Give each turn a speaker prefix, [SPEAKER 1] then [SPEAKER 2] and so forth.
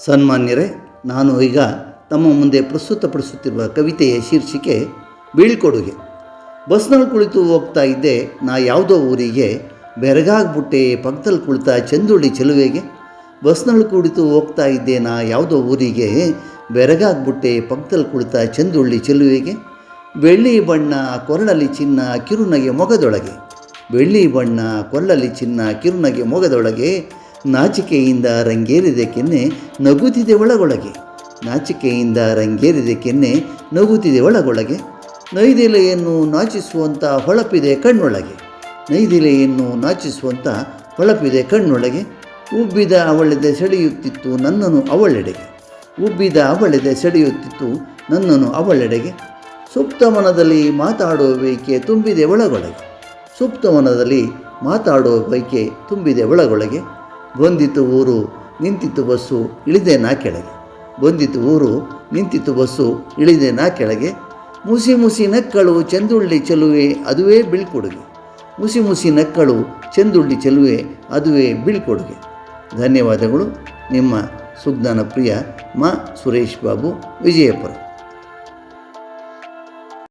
[SPEAKER 1] ಸನ್ಮಾನ್ಯರೇ, ನಾನು ಈಗ ತಮ್ಮ ಮುಂದೆ ಪ್ರಸ್ತುತಪಡಿಸುತ್ತಿರುವ ಕವಿತೆಯ ಶೀರ್ಷಿಕೆ ಬೀಳ್ಕೊಡುಗೆ. ಬಸ್ನಲ್ಲಿ ಕುಳಿತು ಹೋಗ್ತಾ ಇದ್ದೆ ನಾ ಯಾವುದೋ ಊರಿಗೆ, ಬೆರಗಾಗ್ಬಿಟ್ಟೆ ಪಕ್ಕದಲ್ಲಿ ಕುಳಿತ ಚಂದುಳ್ಳಿ ಚೆಲುವೆಗೆ. ಬಸ್ನಲ್ಲಿ ಕುಳಿತು ಹೋಗ್ತಾ ಇದ್ದೆ ನಾ ಯಾವುದೋ ಊರಿಗೆ, ಬೆರಗಾಗ್ಬಿಟ್ಟೆ ಪಕ್ಕದಲ್ಲಿ ಕುಳಿತ ಚಂದುಳ್ಳಿ ಚೆಲುವೆಗೆ. ಬೆಳ್ಳಿ ಬಣ್ಣ ಕೊರಳಲ್ಲಿ ಚಿನ್ನ ಕಿರುನಗೆ ಮೊಗದೊಳಗೆ, ಬೆಳ್ಳಿ ಬಣ್ಣ ಕೊರಳಲ್ಲಿ ಚಿನ್ನ ಕಿರುನಗೆ ಮೊಗದೊಳಗೆ. ನಾಚಿಕೆಯಿಂದ ರಂಗೇರಿದೆ ಕೆನ್ನೆ ನಗುತ್ತಿದೆ ಒಳಗೊಳಗೆ, ನಾಚಿಕೆಯಿಂದ ರಂಗೇರಿದೆ ಕೆನ್ನೆ ನಗುತ್ತಿದೆ ಒಳಗೊಳಗೆ. ನೈದಿಲೆಯನ್ನು ನಾಚಿಸುವಂಥ ಹೊಳಪಿದೆ ಕಣ್ಣೊಳಗೆ, ನೈದಿಲೆಯನ್ನು ನಾಚಿಸುವಂಥ ಹೊಳಪಿದೆ ಕಣ್ಣೊಳಗೆ. ಉಬ್ಬಿದ ಅವಳೆದೆ ಸೆಳೆಯುತ್ತಿತ್ತು ನನ್ನನ್ನು ಅವಳೆಡೆಗೆ, ಉಬ್ಬಿದ ಅವಳೆದೆ ಸೆಳೆಯುತ್ತಿತ್ತು ನನ್ನನ್ನು ಅವಳೆಡೆಗೆ. ಸುಪ್ತವನದಲ್ಲಿ ಮಾತಾಡುವ ಬಯಕೆ ತುಂಬಿದೆ ಒಳಗೊಳಗೆ, ಸುಪ್ತವನದಲ್ಲಿ ಮಾತಾಡುವ ಬಯಕೆ ತುಂಬಿದೆ ಒಳಗೊಳಗೆ. ಬಂದಿತು ಊರು ನಿಂತಿತು ಬಸ್ಸು ಇಳಿದೆ ನಾ ಕೆಳಗೆ, ಬಂದಿತು ಊರು ನಿಂತಿತು ಬಸ್ಸು ಇಳಿದೆ ನಾ ಕೆಳಗೆ. ಮುಸಿ ಮುಸಿ ನಕ್ಕಳು ಚಂದುಳ್ಳಿ ಚೆಲುವೆ ಅದುವೇ ಬೀಳ್ಕೊಡುಗೆ, ಮುಸಿ ಮುಸಿ ನಕ್ಕಳು ಚಂದುಳ್ಳಿ ಚೆಲುವೆ ಅದುವೇ ಬೀಳ್ಕೊಡುಗೆ. ಧನ್ಯವಾದಗಳು. ನಿಮ್ಮ ಸುಜ್ಞಾನ ಪ್ರಿಯ ಮಾ ಸುರೇಶ್ ಬಾಬು, ವಿಜಯಪುರ.